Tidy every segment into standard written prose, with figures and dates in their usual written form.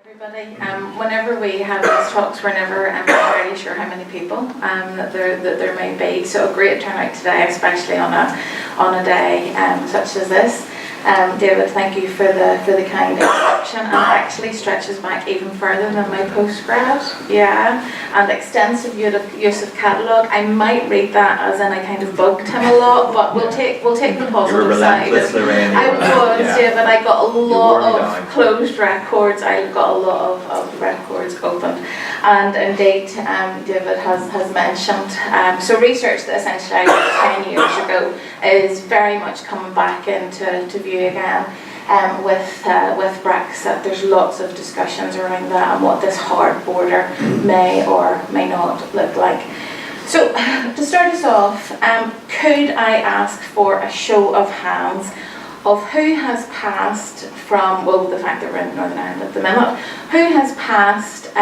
Everybody, whenever we have these talks, we're never entirely sure how many people that there may be. So a great turnout today, especially on a day such as this. David, thank you for the kind introduction, and it actually stretches back even further than my postgrad. Yeah, and extensive use of catalogue. I might read that as in I kind of bugged him a lot, but we'll take the positive side. Lorraine, I was, yeah. David. I got a lot of closed records. I got a lot of records opened, and indeed, David has mentioned. So research that essentially I did 10 years ago is very much coming back into view again with Brexit. There's lots of discussions around that and what this hard border may or may not look like. So to start us off, could I ask for a show of hands of who has passed from, well, the fact that we're in Northern Ireland at the minute, who has passed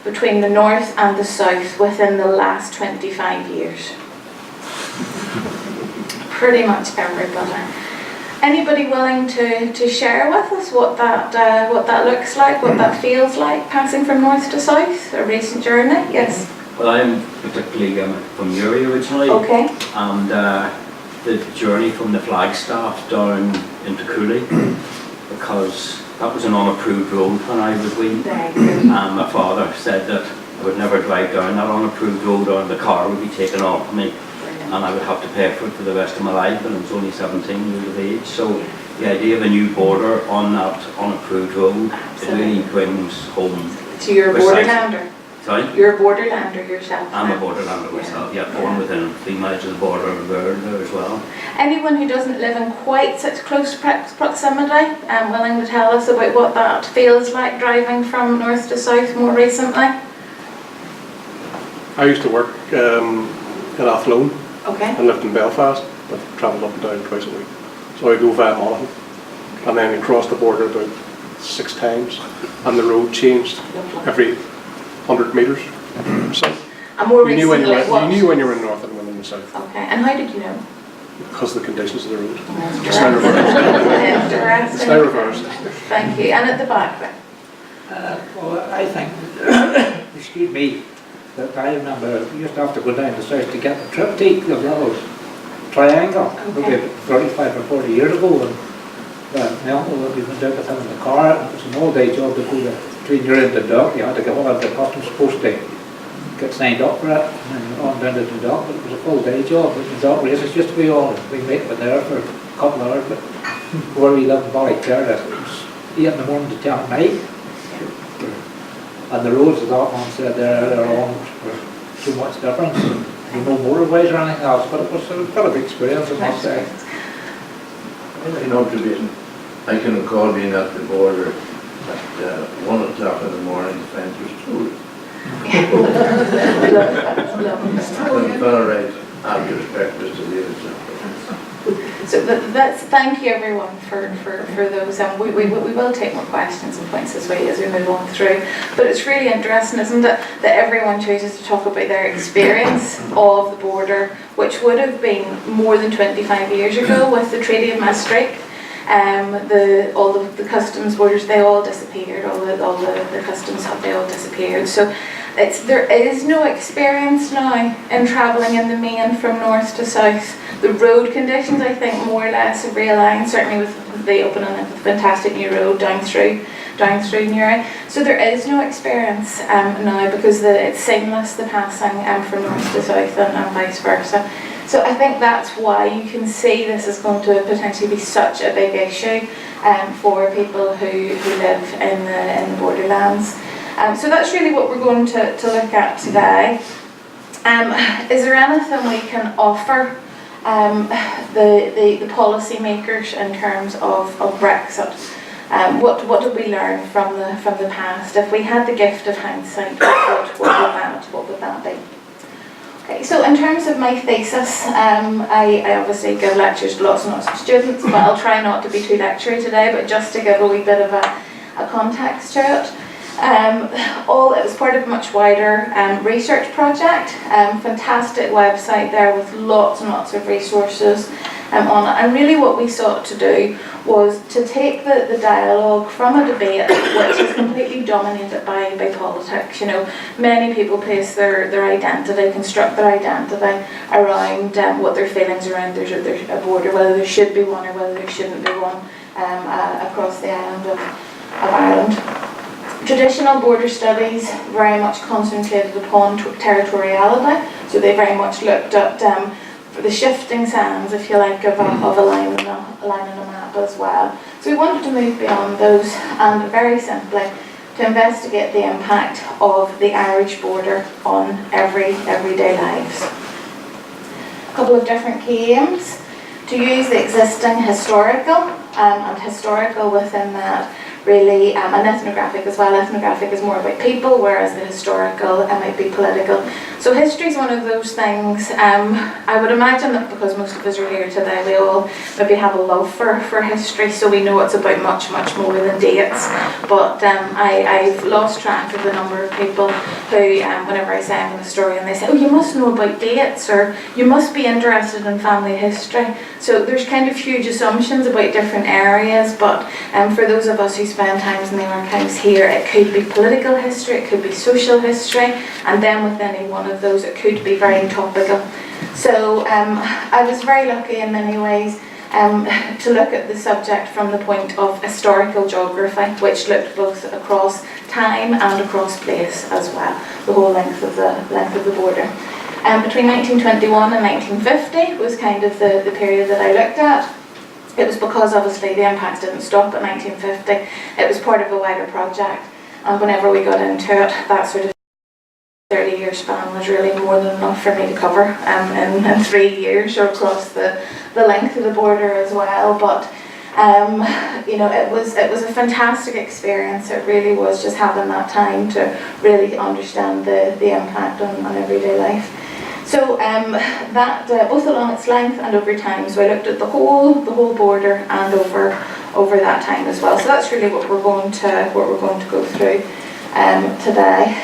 between the north and the south within the last 25 years? Pretty much everybody. Anybody willing to share with us what that looks like, what that feels like, passing from north to south, a recent journey? Yes. Well, I'm particularly from Uri originally. Okay. And the journey from the Flagstaff down into Cooley, because that was an unapproved road when I was wee. And my father said that I would never drive down that unapproved road, or the car would be taken off me. And I would have to pay for it for the rest of my life, and I was only 17 years of age. So the idea of a new border on that unapproved road, it really brings home. So you're a borderlander? Sorry? You're a borderlander yourself? I'm a borderlander myself, yeah, born within 3 miles of the border of there as well. Anyone who doesn't live in quite such close proximity, willing to tell us about what that feels like driving from north to south more recently? I used to work in Athlone. Okay. I lived in Belfast, but travelled up and down twice a week. So I go via Monaghan, and then we crossed the border about 6 times, and the road changed every 100 metres. So and more you knew when you were in north and when in the south. Okay, and how did you know? Because of the conditions of the road. It's now reversed. It's now reversed. Thank you. And at the back then? Well, I think, excuse me, that I remember we used to have to go down the south to get the triptych, the little triangle, maybe 35 or 40 years ago, and my uncle, we went out with him in the car, and it was an all-day job to go between your end and the dock. You had to get one of the customs post to get signed up for it, and then on down to the dock. But it was a full-day job. But the dock races used to be on. We went there for a couple of hours, but where we lived in Ballyclare, it was 8 in the morning to 10 at night. And the roads, as that man said, they're on for too much difference. You know, motorways or anything else, but it was quite a big experience, I must say. In observation, I can recall being at the border at 1 o'clock in the morning, the fence was through. When far right after breakfast to leave it. So that's, thank you everyone for those. We will take more questions and points as we move on through. But it's really interesting, isn't it, that everyone chooses to talk about their experience of the border, which would have been more than 25 years ago with the Treaty of Maastricht. All of the customs borders, they all disappeared. All the customs hub, they all disappeared. So there is no experience now in travelling in the main from north to south. The road conditions, I think, more or less have realigned, certainly with the opening of the fantastic new road down through Newry. So there is no experience now because it's seamless, the passing from north to south and vice versa. So I think that's why you can see this is going to potentially be such a big issue for people who live in the borderlands. So that's really what we're going to look at today. Is there anything we can offer the policy makers in terms of Brexit? What did we learn from the past? If we had the gift of hindsight, what would that be? Okay, so in terms of my thesis, I obviously give lectures to lots and lots of students, but I'll try not to be too lectury today, but just to give a wee bit of a context to it. It was part of a much wider research project, fantastic website there with lots and lots of resources, on it. And really what we sought to do was to take the dialogue from a debate which is completely dominated by politics. You know, many people place their identity, construct their identity around what their feelings around there's a border, whether there should be one or whether there shouldn't be one across the island of Ireland. Traditional border studies very much concentrated upon territoriality, so they very much looked at the shifting sands, if you like, of a line on a map as well. So we wanted to move beyond those and very simply to investigate the impact of the Irish border on everyday lives. A couple of different key aims: to use the existing historical and historical within that really, and ethnographic as well. Ethnographic is more about people, whereas the historical might be political. So history is one of those things. I would imagine that because most of us are here today, we all maybe have a love for history, so we know it's about much more than dates. But I've lost track of the number of people who, whenever I say I'm in a story, and they say, oh, you must know about dates, or you must be interested in family history. So there's kind of huge assumptions about different areas, but for those of us who spend times in the archives here, it could be political history, it could be social history, and then with any one of those it could be very topical. So I was very lucky in many ways to look at the subject from the point of historical geography, which looked both across time and across place as well, the whole length of the border. Between 1921 and 1950 was kind of the period that I looked at. It was because obviously the impacts didn't stop at 1950. It was part of a wider project, and whenever we got into it, that sort of 30-year span was really more than enough for me to cover in 3 years, or across the length of the border as well. But you know, it was a fantastic experience. It really was, just having that time to really understand the impact on everyday life. So that both along its length and over time. So I looked at the whole border and over that time as well. So that's really what we're going to go through today.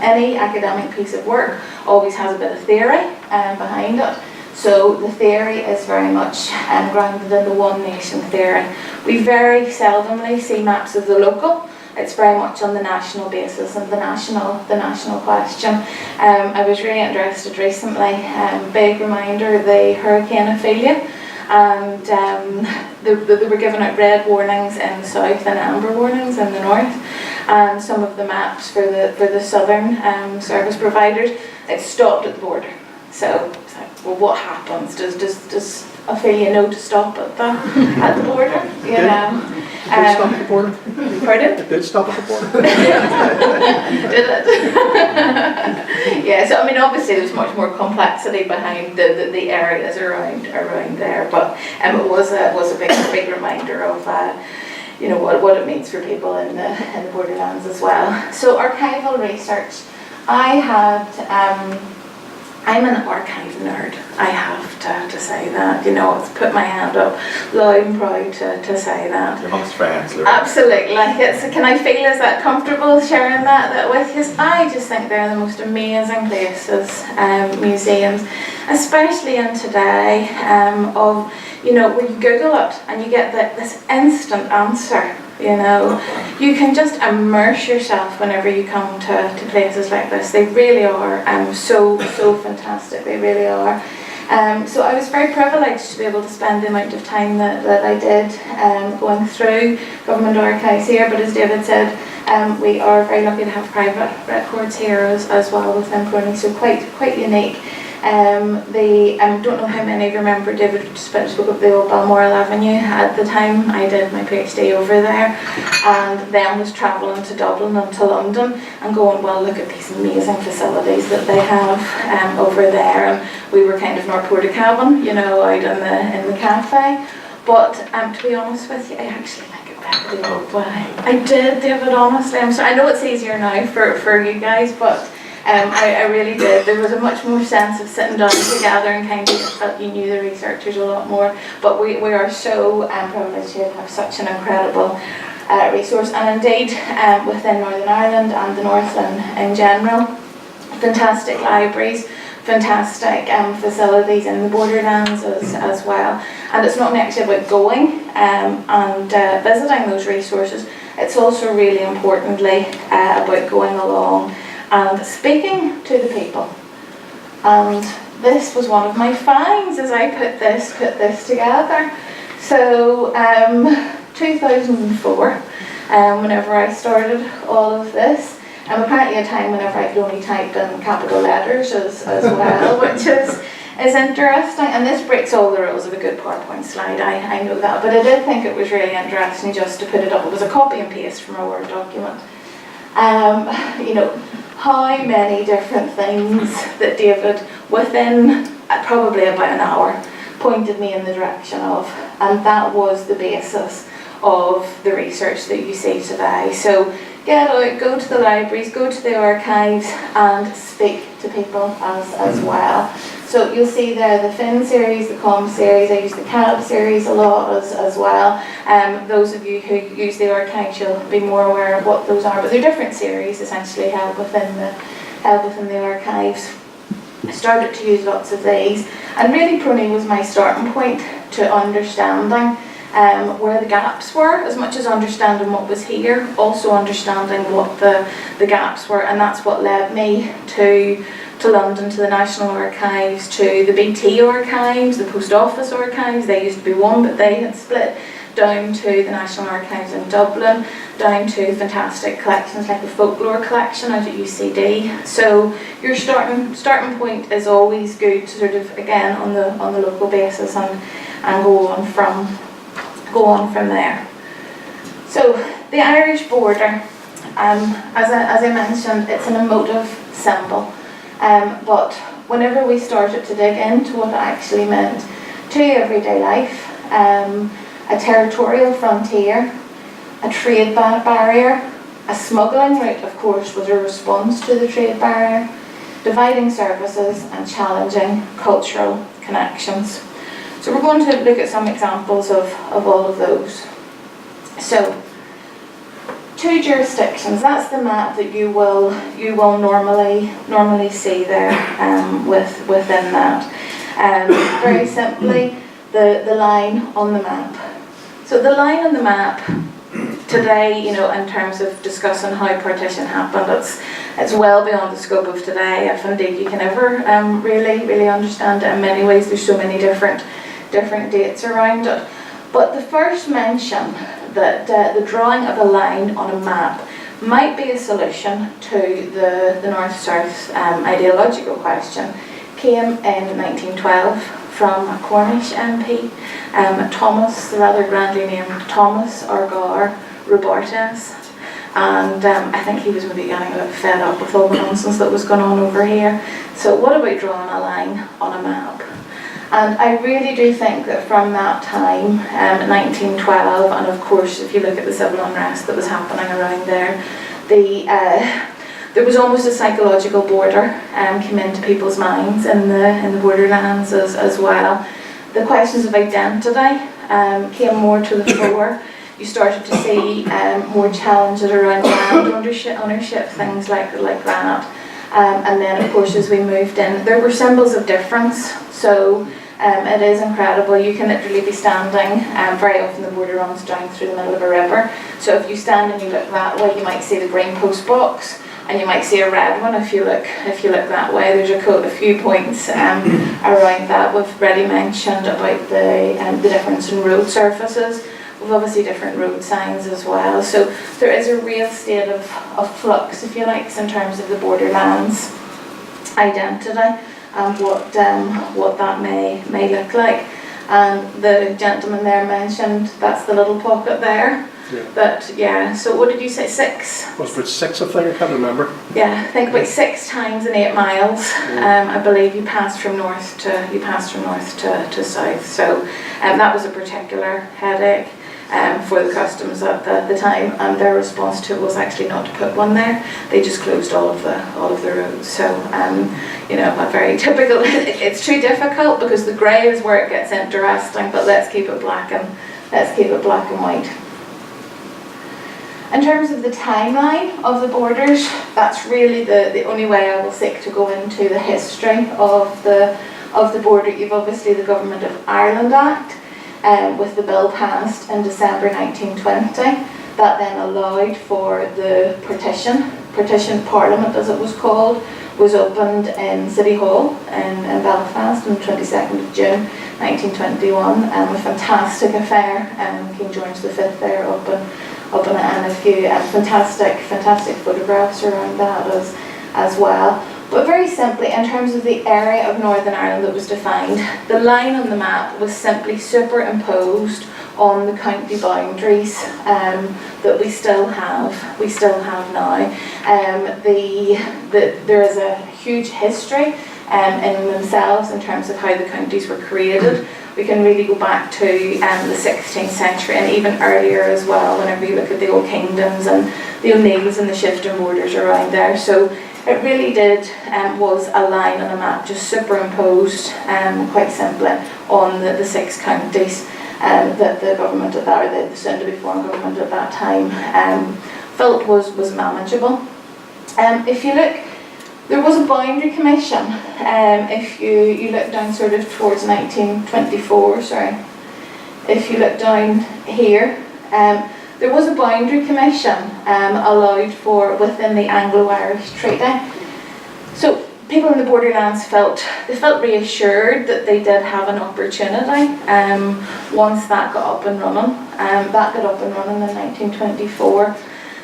Any academic piece of work always has a bit of theory behind it. So the theory is very much grounded in the one nation theory. We very seldomly see maps of the local. It's very much on the national basis and the national question. I was really interested recently, big reminder, the Hurricane Ophelia, and they were given out red warnings in the south and amber warnings in the north, and some of the maps for the southern service providers, it stopped at the border. So it's like, well, what happens? Does Ophelia know to stop at the border? You know. Did it stop at the border? Pardon? It did stop at the border? Did it? Yeah, so I mean, obviously there's much more complexity behind the areas around there, but it was a big reminder of you know, what it means for people in the borderlands as well. So archival research, I'm an archive nerd, I have to say that, you know, I've put my hand up loud and proud to say that. You're amongst friends, Lorraine. Absolutely, like can I feel is that comfortable sharing that with you? I just think they're the most amazing places, museums, especially in today, of, you know, when you Google it and you get this instant answer. You know, you can just immerse yourself whenever you come to places like this. They really are so fantastic. They really are. So I was very privileged to be able to spend the amount of time that I did going through government archives here. But as David said, we are very lucky to have private records here as well within PRONI. So quite unique. I don't know how many of you remember David spoke of the old Balmoral Avenue. At the time I did my PhD over there, and then was travelling to Dublin and to London and going, well, look at these amazing facilities that they have over there. And we were kind of North Portakabin, you know, out in the cafe. But to be honest with you, I actually like it better the old way. I did, David, honestly. I'm sorry. I know it's easier now for you guys, but I really did. There was a much more sense of sitting down together and kind of felt you knew the researchers a lot more. But we are so privileged to have such an incredible resource, and indeed within Northern Ireland and the Northland in general, fantastic libraries fantastic facilities in the Borderlands as well. And it's not actually about going and visiting those resources. It's also really importantly about going along and speaking to the people. And this was one of my finds as I put this together. So 2004, whenever I started all of this, apparently a time whenever I could only type in capital letters as well, which is interesting. And this breaks all the rules of a good PowerPoint slide, I know that, but I did think it was really interesting just to put it up. It was a copy and paste from a Word document. You know, how many different things that David, within probably about an hour, pointed me in the direction of, and that was the basis of the research that you see today. So get out, go to the libraries, go to the archives and speak to people as well. So you'll see there the Finn series, the Com series, I use the Cab series a lot as well. Those of you who use the archives, you'll be more aware of what those are, but they're different series essentially held within the archives. I started to use lots of these, and really PRONI was my starting point to understanding where the gaps were, as much as understanding what was here, also understanding what the gaps were, and that's what led me to London, to the National Archives, to the BT Archives, the Post Office Archives. They used to be one, but they had split, down to the National Archives in Dublin, down to fantastic collections like the folklore collection out at UCD. So your starting point is always good to sort of, again, on the local basis and go on from there. So the Irish border, as I mentioned, it's an emotive symbol. But whenever we started to dig into what it actually meant to everyday life, a territorial frontier, a trade barrier, a smuggling route, of course, was a response to the trade barrier, dividing services and challenging cultural connections. So we're going to look at some examples of all of those. So, 2 jurisdictions, that's the map that you will normally see there within that. Very simply, the line on the map. So the line on the map today, you know, in terms of discussing how partition happened, it's well beyond the scope of today, if indeed you can ever really understand it. In many ways, there's so many different dates around it. But the first mention that the drawing of a line on a map might be a solution to the North-South ideological question came in 1912 from a Cornish MP, Thomas, the rather grandly named Thomas Argar Robartes. And I think he was maybe getting a bit fed up with all the nonsense that was going on over here. So what about drawing a line on a map? And I really do think that from that time, 1912, and of course if you look at the civil unrest that was happening around there, there was almost a psychological border came into people's minds in the borderlands as well. The questions of identity came more to the fore. You started to see more challenges around land ownership, things like that. And then of course as we moved in, there were symbols of difference. So it is incredible. You can literally be standing, very often the border runs down through the middle of a river. So if you stand and you look that way, you might see the green post box, and you might see a red one if you look that way. There's a few points around that. We've already mentioned about the difference in road surfaces. We've obviously different road signs as well. So there is a real state of flux, if you like, in terms of the borderlands identity and what that may look like. And the gentleman there mentioned that's the little pocket there. Yeah. But yeah, so what did you say, 6? It was about 6, I think, I can't remember. Yeah, I think about 6 times in 8 miles. I believe you passed from north to south. So that was a particular headache for the customs at the time, and their response to it was actually not to put one there. They just closed all of the roads. So you know, a very typical. It's too difficult because the grey is where it gets interesting. But let's keep it black and white. In terms of the timeline of the borders, that's really the only way I will seek to go into the history of the border. You've obviously the Government of Ireland Act, with the bill passed in December 1920, that then allowed for the partition Parliament as it was called, was opened in City Hall in Belfast on the 22nd of June 1921, a fantastic affair. King George V there up in it, and a few fantastic photographs around that as well. But very simply, in terms of the area of Northern Ireland that was defined, the line on the map was simply superimposed on the county boundaries that we still have now. There is a huge history in themselves in terms of how the counties were created. We can really go back to the 16th century and even earlier as well, whenever you look at the old kingdoms and the O'Neills and the shifting borders around there. So it really was a line on a map just superimposed quite simply on the 6 counties that the government at that, or the soon-to-be formed government at that time, felt was manageable. If you look, there was a boundary commission. If you look down sort of towards 1924, if you look down here, there was a boundary commission allowed for within the Anglo-Irish Treaty. So people in the borderlands felt reassured that they did have an opportunity once that got up and running. That got up and running in 1924.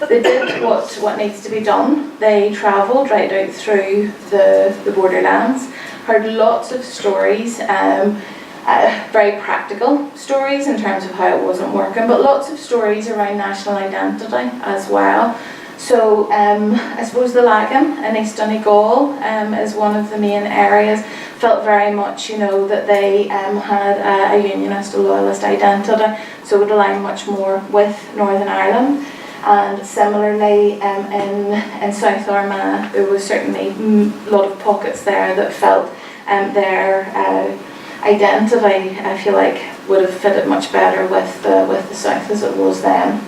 They did what needs to be done. They travelled right out through the borderlands, heard lots of stories, very practical stories in terms of how it wasn't working, but lots of stories around national identity as well. So I suppose the Lagan in East Donegal is one of the main areas. Felt very much, that they had a unionist, a loyalist identity, so would align much more with Northern Ireland. And similarly, in South Armagh, there was certainly a lot of pockets there that felt their identity, I feel like, would have fitted much better with the South as it was then.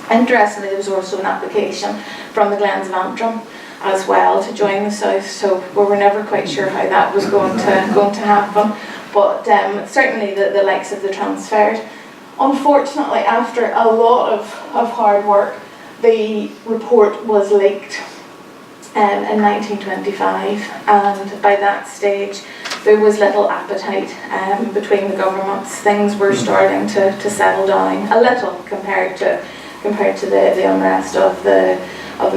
Interestingly, there was also an application from the Glens of Antrim as well to join the South, so we were never quite sure how that was going to happen. But certainly the likes of the transfers. Unfortunately, after a lot of hard work, the report was leaked in 1925, and by that stage there was little appetite between the governments. Things were starting to settle down a little compared to the unrest of the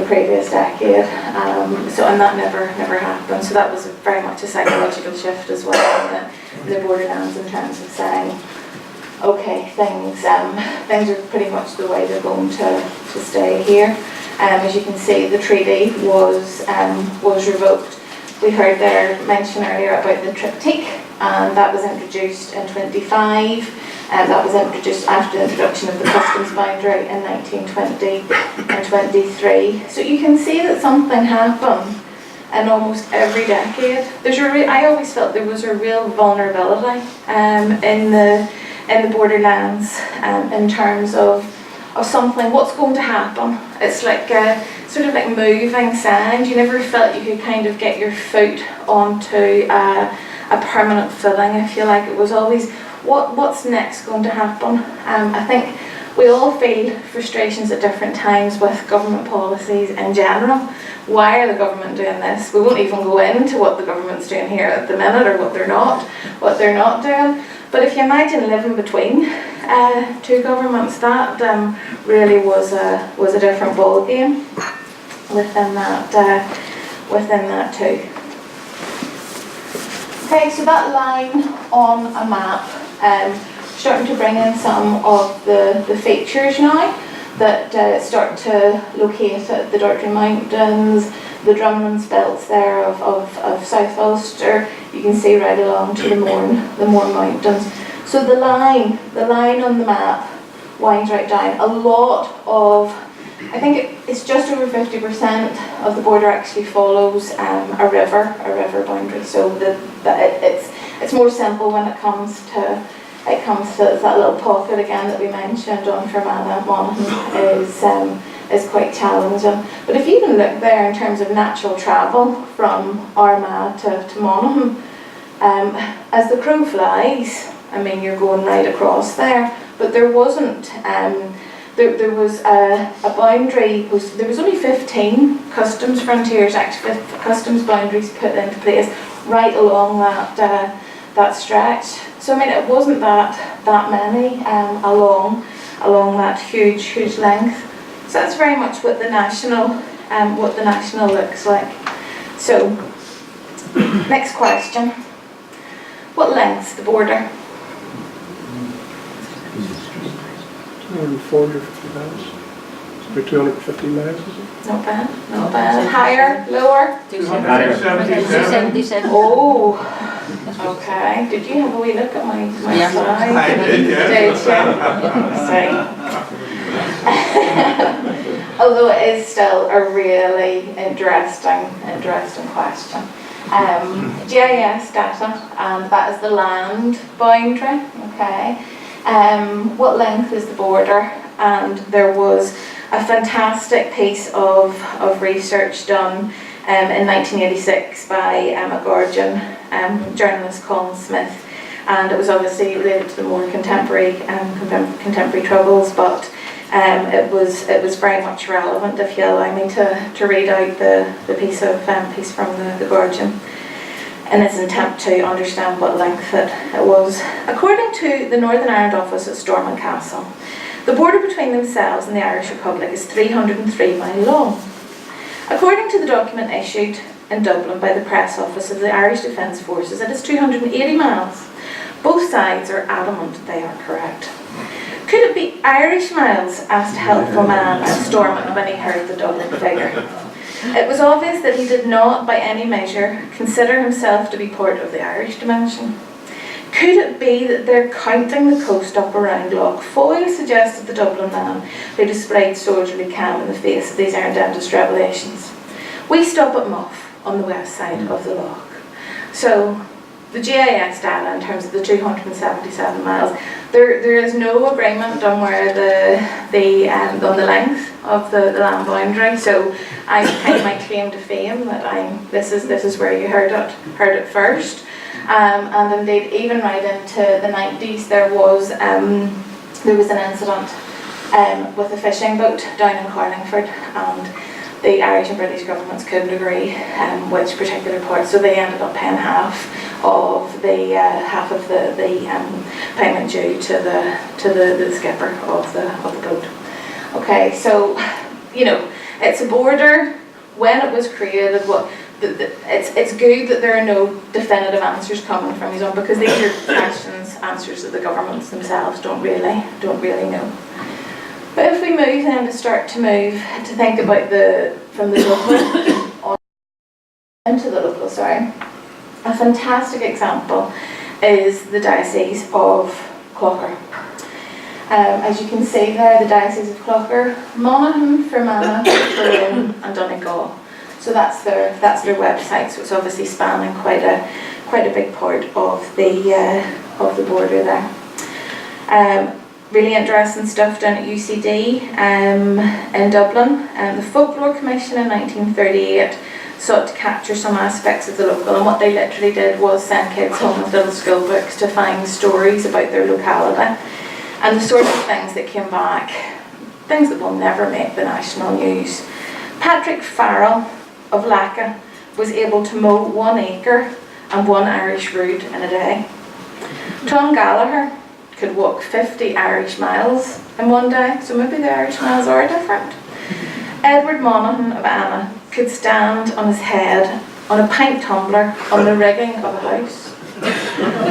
previous decade. And that never happened. So that was very much a psychological shift as well in the borderlands in terms of saying, okay, things are pretty much the way they're going to stay here. As you can see, the treaty was revoked. We heard there mention earlier about the triptych, and that was introduced in 25. That was introduced after the introduction of the customs boundary in 1920 and 23. So you can see that something happened in almost every decade. I always felt there was a real vulnerability in the borderlands in terms of something, what's going to happen. It's like sort of like moving sand. You never felt you could kind of get your foot onto a permanent footing. I feel like it was always, what's next going to happen? I think we all feel frustrations at different times with government policies in general. Why are the government doing this? We won't even go into what the government's doing here at the minute, or what they're not doing. But if you imagine living between two governments, that really was a different ball game within that too. Okay, so that line on a map, starting to bring in some of the features now that start to locate at the Dartry Mountains, the drumlins belts there of South Ulster. You can see right along to the Mourne Mountains. So the line on the map winds right down. A lot of, I think it's just over 50% of the border actually follows a river boundary. So it's more simple when it comes to that little pocket again that we mentioned on Fermanagh. Monaghan is is quite challenging. But if you even look there in terms of natural travel from Armagh to Monaghan, as the crow flies, I mean, you're going right across there, but there wasn't, there was a boundary, there was only 15 customs frontiers, actually customs boundaries put into place right along that stretch. So I mean, it wasn't that many along that huge length. So that's very much what the national looks like. So next question: what length's the border? 240 or 50 miles. It's about 250 miles, is it? Not bad, not bad. Higher, lower? 277. Oh, okay. Did you have a wee look at my Yeah. slide? I did, See. Although it is still a really interesting question. GIS data, and that is the land boundary, okay. What length is the border? And there was a fantastic piece of research done in 1986 by a Guardian journalist, Colin Smith, and it was obviously related to the more contemporary troubles, but it was very much relevant, if you allow me to read out the piece from the Guardian in its attempt to understand what length it was. According to the Northern Ireland office at Stormont Castle, the border between themselves and the Irish Republic is 303 miles long. According to the document issued in Dublin by the press office of the Irish Defence Forces, it is 280 miles. Both sides are adamant they are correct. Could it be Irish miles? Asked a helpful man at Stormont when he heard the Dublin figure. It was obvious that he did not, by any measure, consider himself to be part of the Irish dimension. Could it be that they're counting the coast up around Loch Foyle, suggested the Dublin man, who displayed soldierly calm in the face of these erudite revelations. We stop at Muff, on the west side of the loch. So, the GIS data in terms of the 277 miles, there is no agreement on where on the length of the land boundary. So I might claim to fame that this is where you heard it first. And indeed, even right into the 90s, there was an incident with a fishing boat down in Carlingford, and the Irish and British governments couldn't agree which particular part, so they ended up paying half of the payment due to the skipper of the boat. Okay, so it's a border. When it was created, it's good that there are no definitive answers coming from his own, because these are answers that the governments themselves don't really know. But if we move then to think about from the local into the local, a fantastic example is the Diocese of Clocker. As you can see there, the Diocese of Clocker, Monaghan, Fermanagh, Tyrone and Donegal. So that's their website. So it's obviously spanning quite a big part of the border there. Really interesting stuff done at UCD in Dublin. The Folklore Commission in 1938 sought to capture some aspects of the local, and what they literally did was send kids home with little school books to find stories about their locality. And the sort of things that came back, things that will never make the national news. Patrick Farrell of Lacca was able to mow 1 acre and 1 Irish rood in a day. Tom Gallagher could walk 50 Irish miles in 1 day, so maybe the Irish miles are different. Edward Monaghan of Anna could stand on his head on a pint tumbler on the rigging of a house.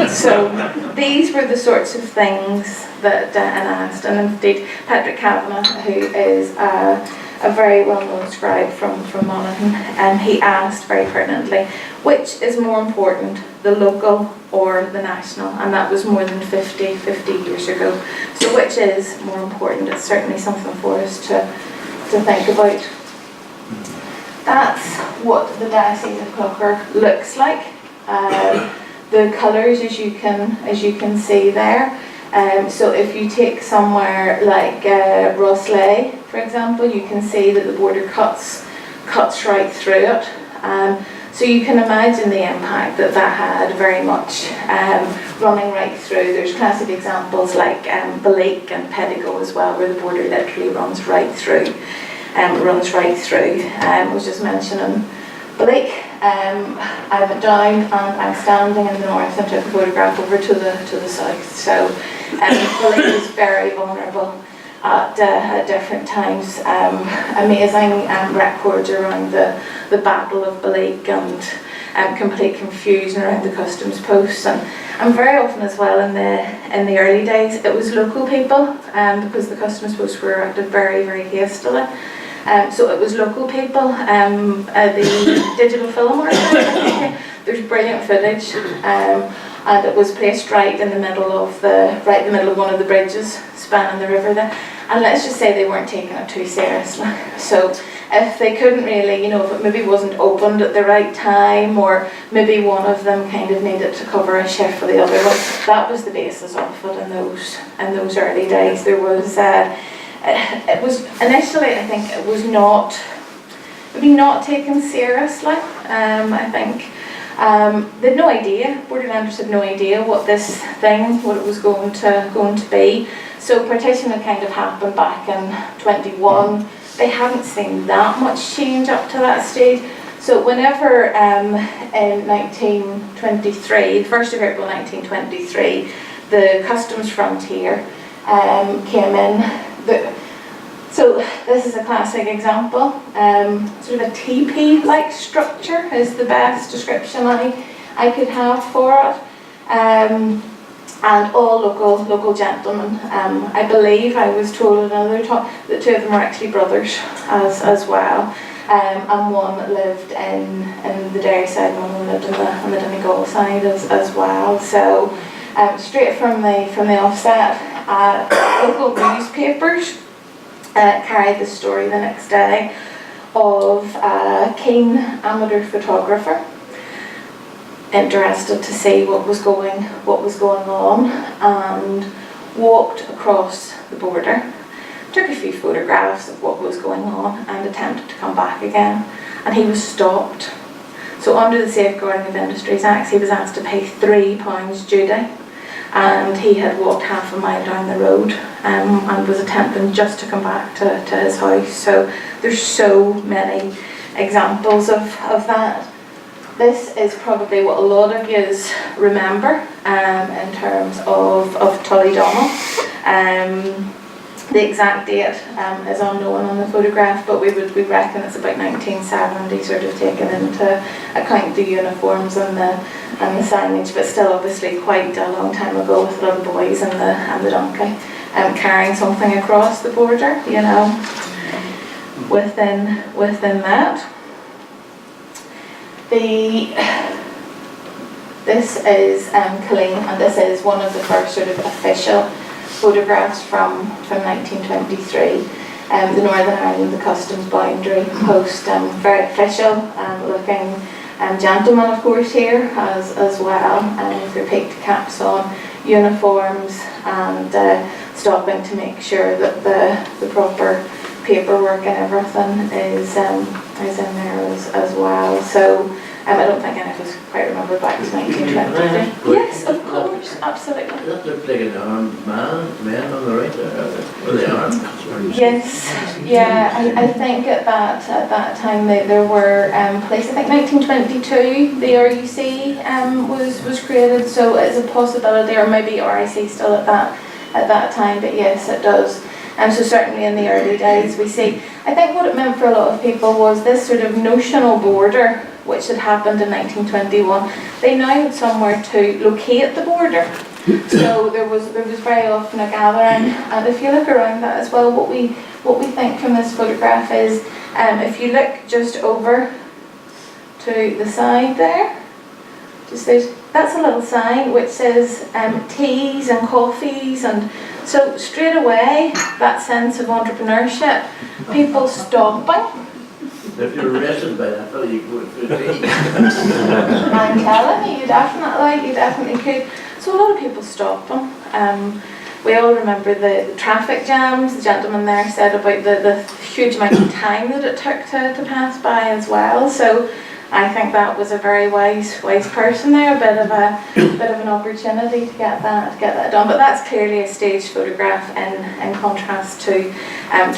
So these were the sorts of things that Anna asked, and indeed Patrick Kavanagh, who is a very well-known scribe from Monaghan, he asked very pertinently, which is more important, the local or the national? And that was more than 50 years ago. So which is more important? It's certainly something for us to think about. That's what the Diocese of Clocker looks like. The colours, as you can see there, So if you take somewhere like Rosslea, for example, you can see that the border cuts right through it. So you can imagine the impact that had very much running right through. There's classic examples like Balake and Pedigo as well, where the border literally runs right through. I was just mentioning Balake. I went down and I'm standing in the north and took a photograph over to the south. So Balake is very vulnerable at different times. Amazing records around the Battle of Balake and complete confusion around the customs posts. And very often as well in the early days, it was local people because the customs posts were erected very, very hastily. So it was local people. The digital film archive, there's brilliant footage, and it was placed right in the middle of one of the bridges spanning the river there. And let's just say they weren't taking it too seriously. So if they couldn't really, if it maybe wasn't opened at the right time, or maybe one of them kind of needed to cover a shift for the other one, that was the basis of it in those early days. There was. It was initially, I think, it was not taken seriously. I think they had no idea. Borderlanders had no idea what this thing, what it was going to be. So partition had kind of happened back in 21. They hadn't seen that much change up to that stage. So whenever in 1923, the 1st of April 1923, the customs frontier came in. So this is a classic example. Sort of a teepee-like structure is the best description I could have for it. And all local gentlemen. I believe I was told another talk that 2 of them were actually brothers as well. And one lived in the Derry side, and one lived on the Donegal side as well. So straight from the offset, local newspapers carried the story the next day of a keen amateur photographer interested to see what was going on, and walked across the border, took a few photographs of what was going on, and attempted to come back again, and he was stopped. So under the Safeguarding of Industries Act, he was asked to pay £3 duty, and he had walked half a mile down the road and was attempting just to come back to his house. So there's so many examples of that. This is probably what a lot of you remember in terms of Tullydonnell. The exact date is unknown on the photograph, but we reckon it's about 1970, sort of taken into account the uniforms and the signage, but still obviously quite a long time ago, with a lot of boys and the donkey carrying something across the border, within that. This is Colleen, and this is one of the first sort of official photographs from 1923. The Northern Ireland, the customs boundary post, very official looking gentlemen, of course, here as well, with their peaked caps on, uniforms, and stopping to make sure that the proper paperwork and everything is in there as well. So I don't think any of us quite remember back to 1923. Yes, of course, absolutely. That looks like an armed man on the right there. Were they armed? Yes, yeah. I think at that time there were police. I think 1922 the RUC was created, so it's a possibility, or maybe RIC still at that time. But yes, it does. And so certainly in the early days we see, I think what it meant for a lot of people was this sort of notional border which had happened in 1921. They now had somewhere to locate the border. So there was very often a gathering, and if you look around that as well, what we think from this photograph is, if you look just over to the side there, that's a little sign which says teas and coffees, and so straight away that sense of entrepreneurship, people stopping. If you're arrested by that fellow, you go to tea. I'm telling you, you definitely could. So a lot of people stopping. we all remember the traffic jams. The gentleman there said about the huge amount of time that it took to pass by as well. So I think that was a very wise person there, a bit of an opportunity to get that done. But that's clearly a staged photograph in contrast to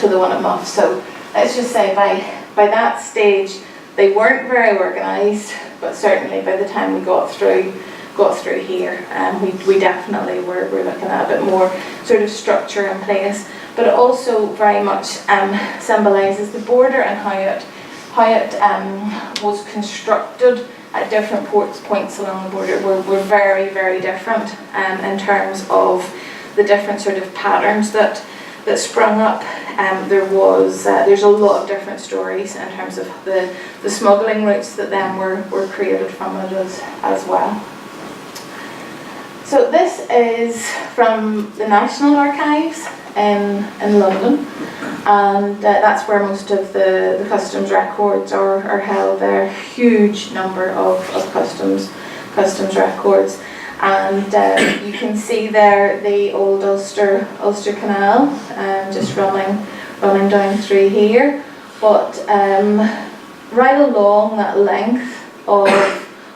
the one at Muff. So let's just say by that stage they weren't very organised, but certainly by the time we got through here, we definitely were looking at a bit more sort of structure in place. But it also very much symbolises the border and how it was constructed at different points along the border were very, very different in terms of the different sort of patterns that sprung up. There's a lot of different stories in terms of the smuggling routes that then were created from it as well. So this is from the National Archives in London, and that's where most of the customs records are held. There are a huge number of customs records, and you can see there the old Ulster Canal just running down through here. But right along that length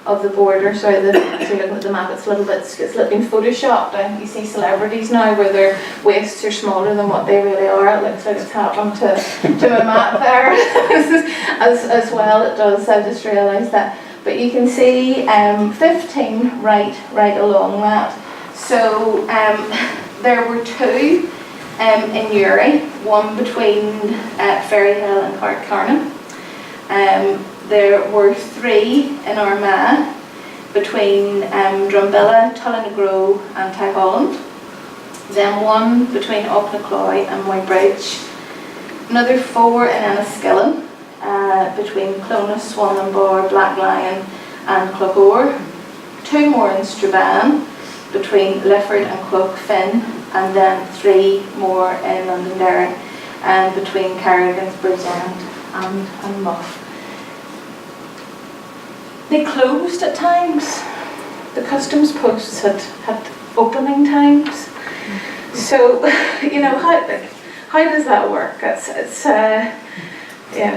of the border, so looking at the map, it's been photoshopped. You see celebrities now where their waists are smaller than what they really are. It looks like it's happened to my map there as well. It does. I just realised that. But you can see 15 right along that. So there were two in Uri, one between Ferryhill and Carrickcarnan. There were 3 in Armagh between Drumbilla, Tullinagro and Tyholland. Then 1 between Auchnacloy and Moybridge. Another 4 in Enniskillen between Clonus, Swanlinbar, Black Lion and Cloghore. 2 more in Strabane between Lifford and Clough Finn, and then 3 more in Londonderry between Carrigan's Bridgend and Muff. They closed at times. The customs posts had opening times. So, how does that work?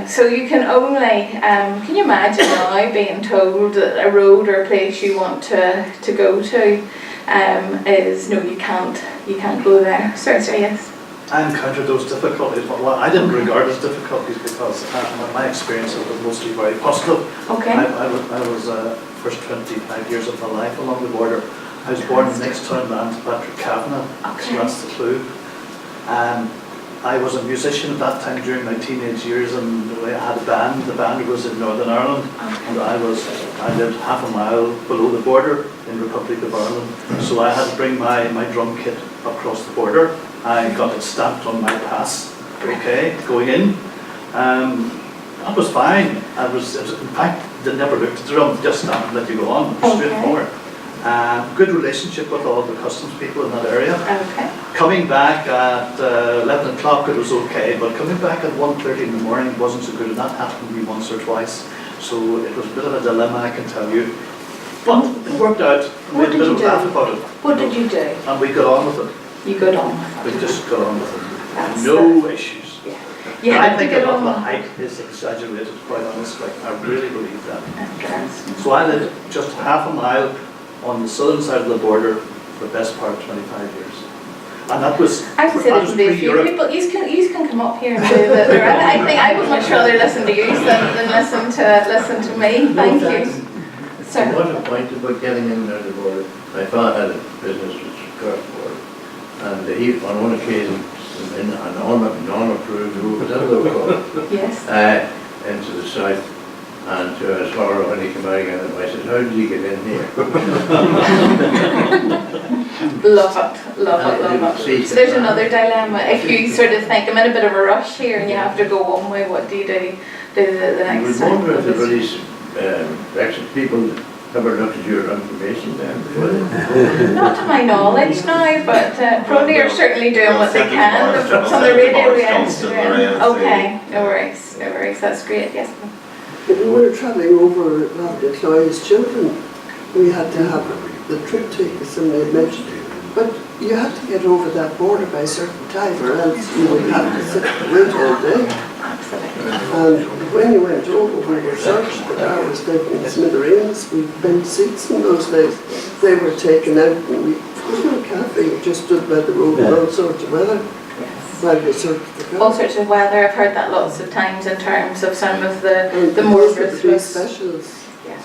So you can only, can you imagine now being told that a road or a place you want to go to is, no, you can't go there. Sorry, yes. I encountered those difficulties, but what I didn't regard as difficulties because my experience was mostly very positive. Okay. I was first 25 years of my life along the border. I was born in the next town land, Patrick Kavanagh, so that's the clue. I was a musician at that time during my teenage years, and I had a band. The band was in Northern Ireland, and I lived half a mile below the border in the Republic of Ireland. So I had to bring my drum kit across the border. I got it stamped on my pass, going in. That was fine. In fact, they never looked at the drum, just stamped and let you go on, straightforward. Good relationship with all the customs people in that area. Okay. Coming back at 11 o'clock it was okay, but coming back at 1:30 in the morning wasn't so good, and that happened to me once or twice. So it was a bit of a dilemma, I can tell you. But it worked out. We had a bit of a laugh about it. What did you do? And we got on with it. You got on with it. We just got on with it. That's no issues. Yeah. You had I to think get a lot of on the with it. hype is exaggerated, quite honestly. I really believe that. Interesting. So I lived just half a mile on the southern side of the border for the best part of 25 years. And that was I would say there's a few people. You can come up here and do the I think I would much rather listen to you than listen to me. Thank you. Sir. I was a point about getting in there the border. My father had a business which crossed the border, and he, on one occasion, in an non-approved route, whatever they call it, yes, into the south, and to his horror when he came out again, I said, "How did you get in here?" Love it. So there's another dilemma. If you sort of think, I'm in a bit of a rush here and you have to go one way, what do you do the I next would time? wonder if the police Brexit people ever looked at your information then before they... Not to my knowledge now, but PRONI are certainly doing what they can. It's on the radio, yes. Okay, no worries, that's great, yes. When we were travelling over after Chloe's children, we had to have the trip tickets, and they mentioned But you had to get over that border by a certain time, or else you would have to sit and wait all day. Absolutely. And when you went over, we were searched, the car was taken in smithereens, we bent seats in those days. They were taken out, and we was no cafe, we just stood by the road in all sorts of weather. Yes. While we searched the car. All sorts of weather. I've heard that lots of times in terms of some of the And more those were the three ruthless. specials. Yeah.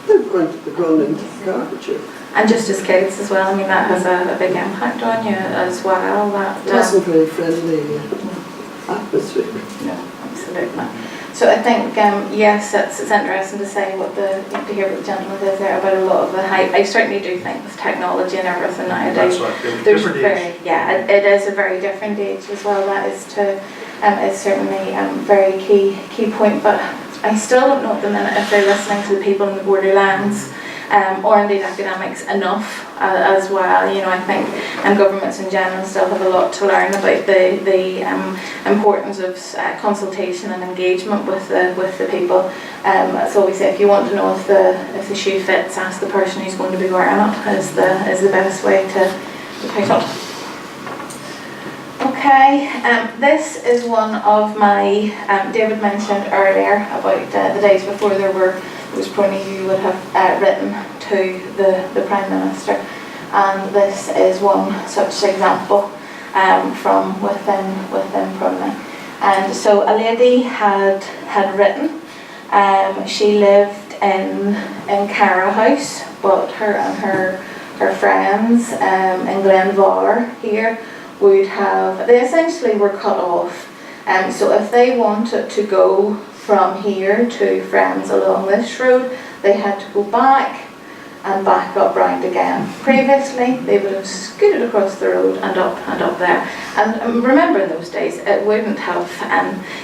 They went to the ground into the carpenter. And just as kids as well. I mean, that has a big impact on you as well. That It wasn't very friendly atmosphere. no, absolutely. So I think yes, it's interesting to say to hear what the gentleman says there about a lot of the hype. I certainly do think with technology and everything nowadays. That's right, it was There's different very, age. yeah, it is a very different age as well. That is is certainly very key point. But I still don't know at the minute if they're listening to the people in the borderlands or indeed academics enough as well. You know, I think governments in general still have a lot to learn about the importance of consultation and engagement with the people. So we say if you want to know if the shoe fits, ask the person who's going to be wearing it is the best way to pick up. Okay, this is one of my, David mentioned earlier about the days before there was PRONI who would have written to the Prime Minister, and this is one such example from within PRONI. And so a lady had written, she lived in Cara House, but her and her friends in Glenvar here they essentially were cut off. So if they wanted to go from here to friends along this road, they had to go back and back up round again. Previously, they would have scooted across the road and up there. And remember, in those days, it wouldn't have,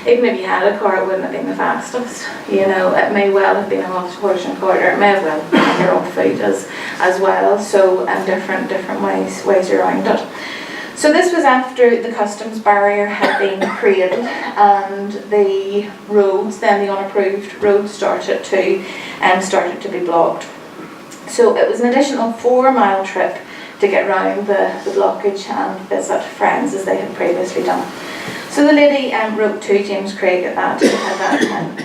even if you had a car, it wouldn't have been the fastest. You know, it may well have been a horse and cart, or it may have well been your own foot as well. So, different ways around it. So this was after the customs barrier had been created and the roads, then the unapproved roads, started to be blocked. So it was an additional 4-mile trip to get round the blockage and visit friends as they had previously done. So the lady wrote to James Craig at that time.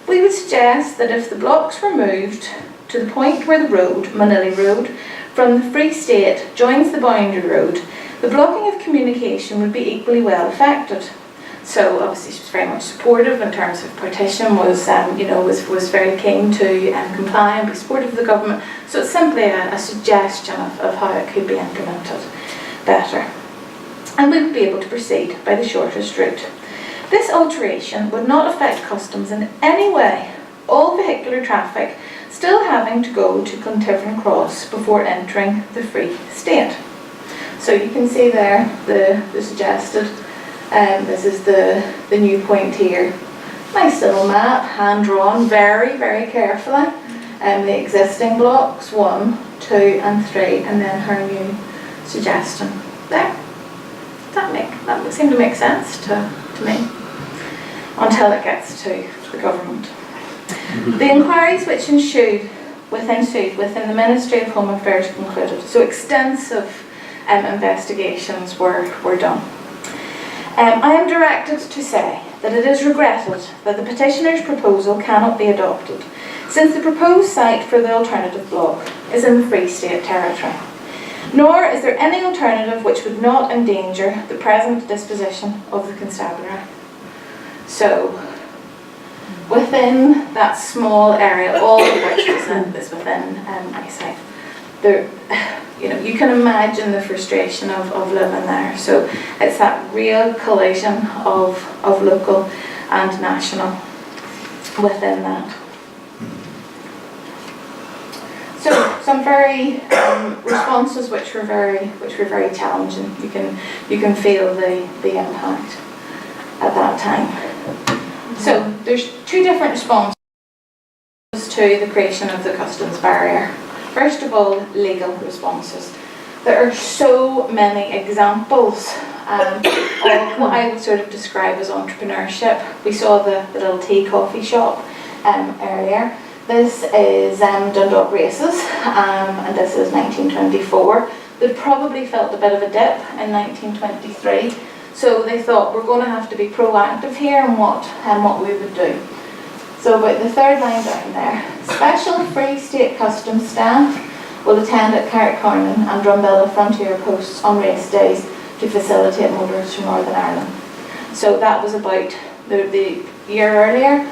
We would suggest that if the blocks were moved to the point where the road, Manili Road, from the Free State joins the boundary road, the blocking of communication would be equally well affected. So obviously she was very much supportive in terms of partition, was very keen to comply and be supportive of the government. So it's simply a suggestion of how it could be implemented better. And we would be able to proceed by the shortest route. This alteration would not affect customs in any way. All vehicular traffic still having to go to Clontivern Cross before entering the Free State. So you can see there the suggested, this is the new point here. Nice little map, hand drawn very, very carefully. The existing blocks, 1, 2 and 3, and then her new suggestion there. That would seem to make sense to me, until it gets to the government. The inquiries which ensued within the Ministry of Home Affairs concluded. So extensive investigations were done. I am directed to say that it is regretted that the petitioner's proposal cannot be adopted, since the proposed site for the alternative block is in the Free State territory. Nor is there any alternative which would not endanger the present disposition of the constabulary. So, within that small area, all of which is within eyesight, you can imagine the frustration of living there. So it's that real collision of local and national within that. So some very responses which were very challenging. You can feel the impact at that time. So there's 2 different responses to the creation of the customs barrier. First of all, legal responses. There are so many examples of what I would sort of describe as entrepreneurship. We saw the little tea coffee shop earlier. This is Dundalk Races, and this is 1924. They'd probably felt a bit of a dip in 1923, so they thought we're going to have to be proactive here in what we would do. So about the third line down there, special Free State Customs staff will attend at Carrickcornan and Drumbillah frontier posts on race days to facilitate motorists from Northern Ireland. So that was about the year earlier.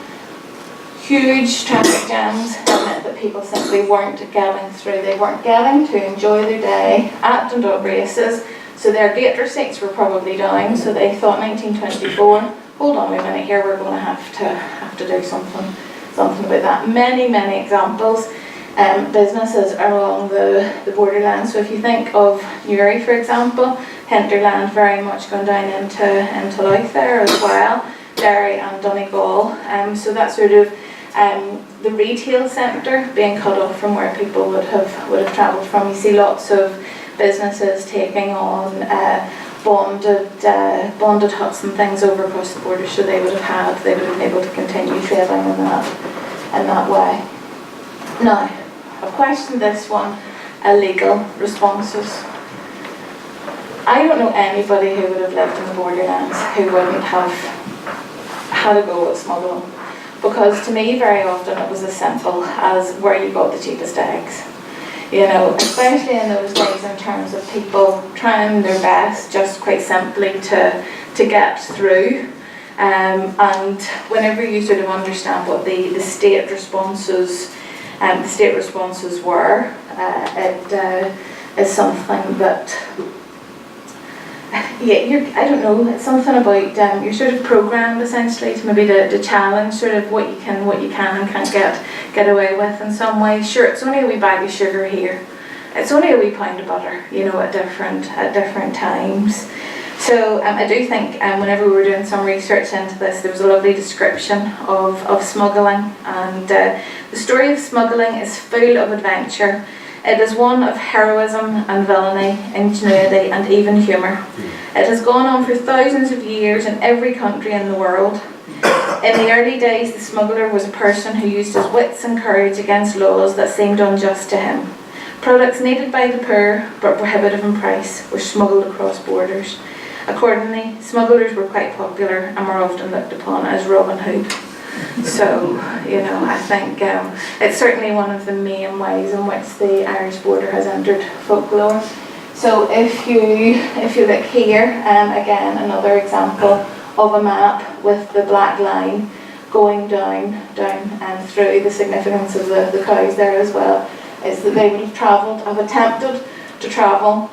Huge traffic jams meant that people simply weren't getting through. They weren't getting to enjoy their day at Dundalk races, so their gate receipts were probably down. So they thought 1924, hold on a minute here, we're going to have to do something about that. Many examples. Businesses along the borderlands. So if you think of Newry, for example, hinterland very much gone down into Louth there as well, Derry and Donegal. So that sort of the retail centre being cut off from where people would have travelled from. You see lots of businesses taking on bonded huts and things over across the border, so they would have been able to continue trading in that way. Now, I've questioned this one, illegal responses. I don't know anybody who would have lived in the borderlands who wouldn't have had a go at smuggling, because to me very often it was as simple as where you got the cheapest eggs. You know, especially in those days in terms of people trying their best just quite simply to get through. And whenever you sort of understand what the state responses were, it is something that, I don't know, it's something about you're sort of programmed essentially to maybe to challenge sort of what you can and can't get away with in some ways. Sure, it's only a wee bag of sugar here, it's only a wee pound of butter, you know, at different times. So I do think whenever we were doing some research into this, there was a lovely description of smuggling, and the story of smuggling is full of adventure. It is one of heroism and villainy, ingenuity and even humour. It has gone on for thousands of years in every country in the world. In the early days, the smuggler was a person who used his wits and courage against laws that seemed unjust to him. Products needed by the poor, but prohibitive in price, were smuggled across borders. Accordingly, smugglers were quite popular and were often looked upon as Robin Hood. So, you know, I think it's certainly one of the main ways in which the Irish border has entered folklore. So if you look here, again, another example of a map with the black line going down and through. The significance of the cows there as well is that they would have attempted to travel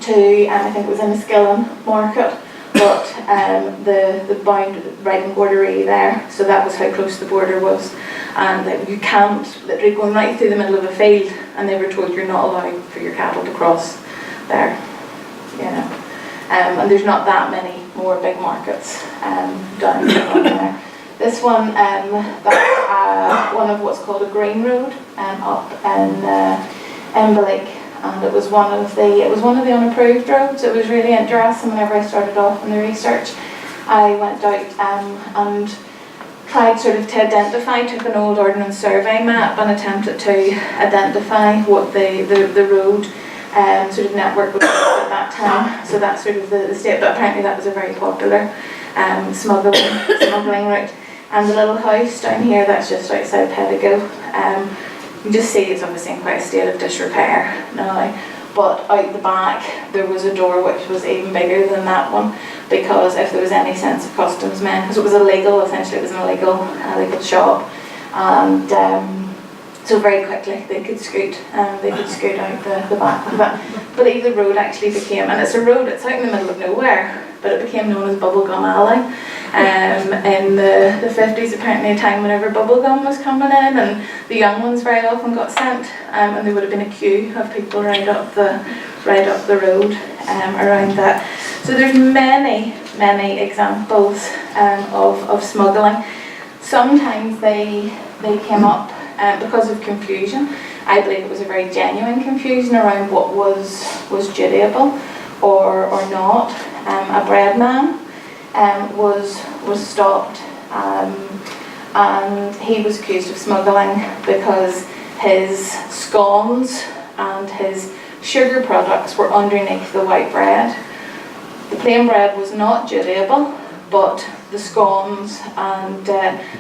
to, I think it was in Enniskillen market, but the bound right in Borderee there, so that was how close the border was. And you can't, literally going right through the middle of a field, and they were told you're not allowed for your cattle to cross there, you know. And there's not that many more big markets down there. This one, that's one of what's called a green road up in Ballick. And it was one of the unapproved roads. It was really interesting. Whenever I started off in the research, I went out and tried sort of to identify, took an old Ordnance Survey map and attempted to identify what the road sort of network was at that time. So that's sort of the state, but apparently that was a very popular smuggling route. And the little house down here, that's just outside Pedigo. You can just see it's obviously in quite a state of disrepair now, but out the back there was a door which was even bigger than that one, because if there was any sense of customs men, because it was illegal, essentially it was an illegal shop, and so very quickly they could scoot out the back of it. But the road actually became, and it's a road, it's out in the middle of nowhere, but it became known as Bubblegum Alley. In the 50s, apparently a time whenever bubblegum was coming in, and the young ones very often got sent, and there would have been a queue of people right up the road around that. So there's many examples of smuggling. Sometimes they came up because of confusion. I believe it was a very genuine confusion around what was dutiable or not. A bread man was stopped, and he was accused of smuggling because his scones and his sugar products were underneath the white bread. The plain bread was not dutiable, but the scones and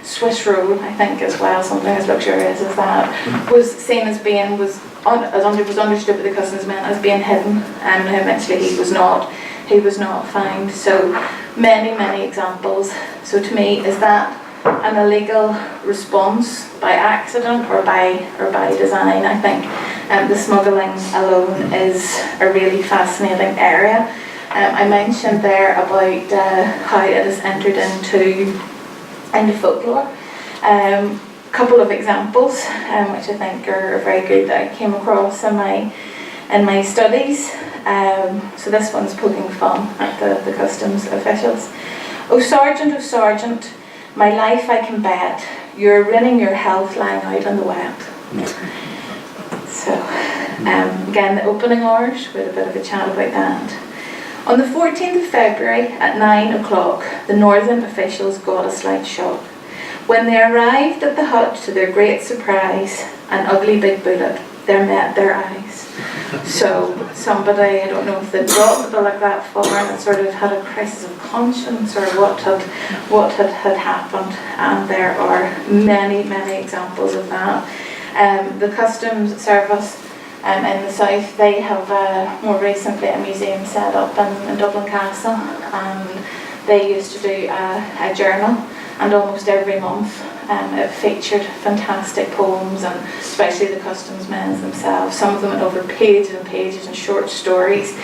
Swiss roll, I think as well, something as luxurious as that, was seen as being, was understood by the customs men as being hidden, and eventually he was not fined. So many examples. So to me, is that an illegal response by accident or by design? I think the smuggling alone is a really fascinating area. I mentioned there about how it has entered into folklore. Couple of examples which I think are very good that I came across in my studies. So this one's poking fun at the customs officials. Oh sergeant, my life I can bet, you're ruining your health lying out on the wet. So again, the opening hours, we had a bit of a chat about that. On the 14th of February at 9 o'clock, the northern officials got a slight shock. When they arrived at the hut, to their great surprise, an ugly big bullet there met their eyes. So somebody, I don't know if they brought the bullet that far and sort of had a crisis of conscience or what had happened, and there are many examples of that. The customs service in the south, they have more recently a museum set up in Dublin Castle, and they used to do a journal, and almost every month it featured fantastic poems, and especially the customs men themselves. Some of them went over pages and pages and short stories,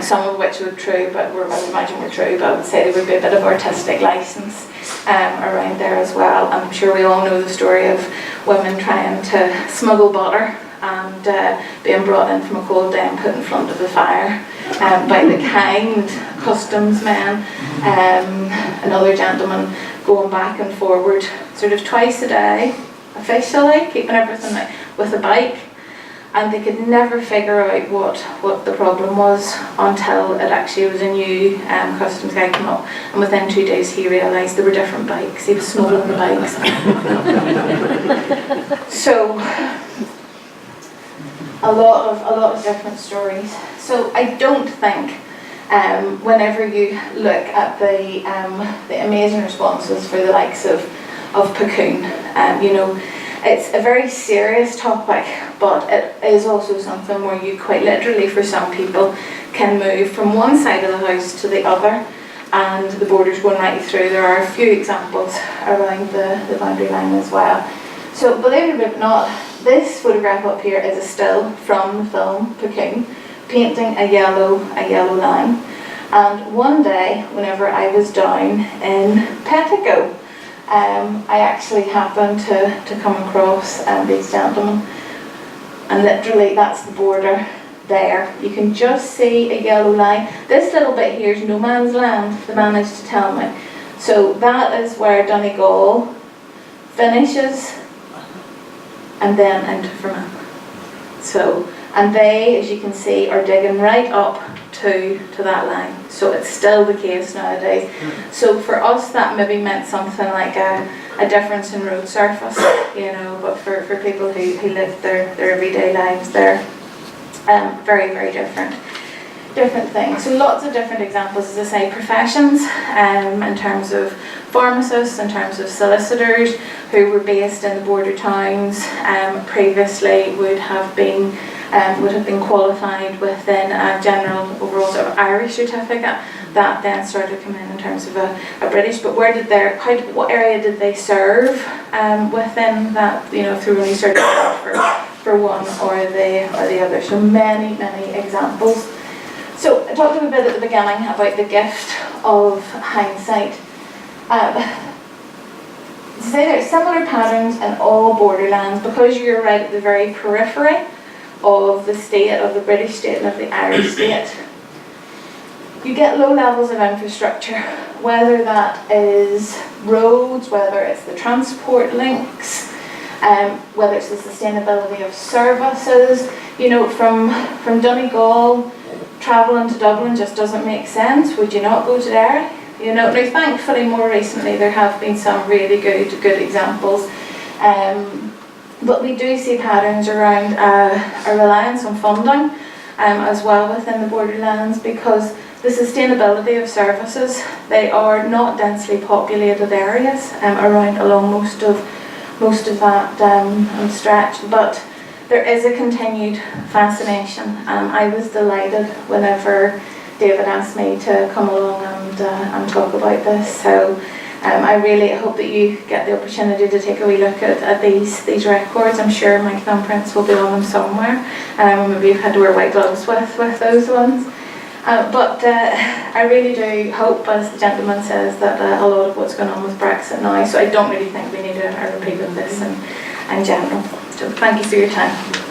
some of which were true, but I would imagine were true, but I would say there would be a bit of artistic license around there as well. And I'm sure we all know the story of women trying to smuggle butter and being brought in from a cold day and put in front of the fire by the kind customs men. Another gentleman going back and forward sort of twice a day, officially, keeping everything with a bike, and they could never figure out what the problem was until it actually was a new customs guy came up, and within 2 days he realised there were different bikes. He was smuggling the bikes. So a lot of different stories. So I don't think whenever you look at the amazing responses for the likes of Pucoon, it's a very serious topic, but it is also something where you quite literally, for some people, can move from one side of the house to the other, and the border's going right through. There are a few examples around the boundary line as well. So believe it or not, this photograph up here is a still from the film Pucoon, painting a yellow line. And one day, whenever I was down in Pettigo, I actually happened to come across these gentlemen, and literally that's the border there. You can just see a yellow line. This little bit here is no man's land, they managed to tell me. So that is where Donegal finishes, and then into Fermanagh. So, and they, as you can see, are digging right up to that line. So it's still the case nowadays. So for us that maybe meant something like a difference in road surface, but for people who live their everyday lives, they're very different things. So lots of different examples, as I say, professions, in terms of pharmacists, in terms of solicitors who were based in the border towns, previously would have been qualified within a general overall sort of Irish certificate that then started to come in terms of a British. But what area did they serve within that? Through only certificate for one or the other. So many examples. So I talked a bit at the beginning about the gift of hindsight. To say there are similar patterns in all borderlands, because you're right at the very periphery of the state, of the British state and of the Irish state. You get low levels of infrastructure, whether that is roads, whether it's the transport links, whether it's the sustainability of services. From Donegal, travelling to Dublin just doesn't make sense. Would you not go to Derry? Now thankfully more recently there have been some really good examples. But we do see patterns around a reliance on funding as well within the Borderlands, because the sustainability of services, they are not densely populated areas along most of that stretch, but there is a continued fascination. I was delighted whenever David asked me to come along and talk about this. So I really hope that you get the opportunity to take a wee look at these records. I'm sure my thumbprints will be on them somewhere. Maybe you've had to wear white gloves with those ones. But I really do hope, as the gentleman says, that a lot of what's going on with Brexit now, so I don't really think we need a repeat of this in general. So thank you for your time.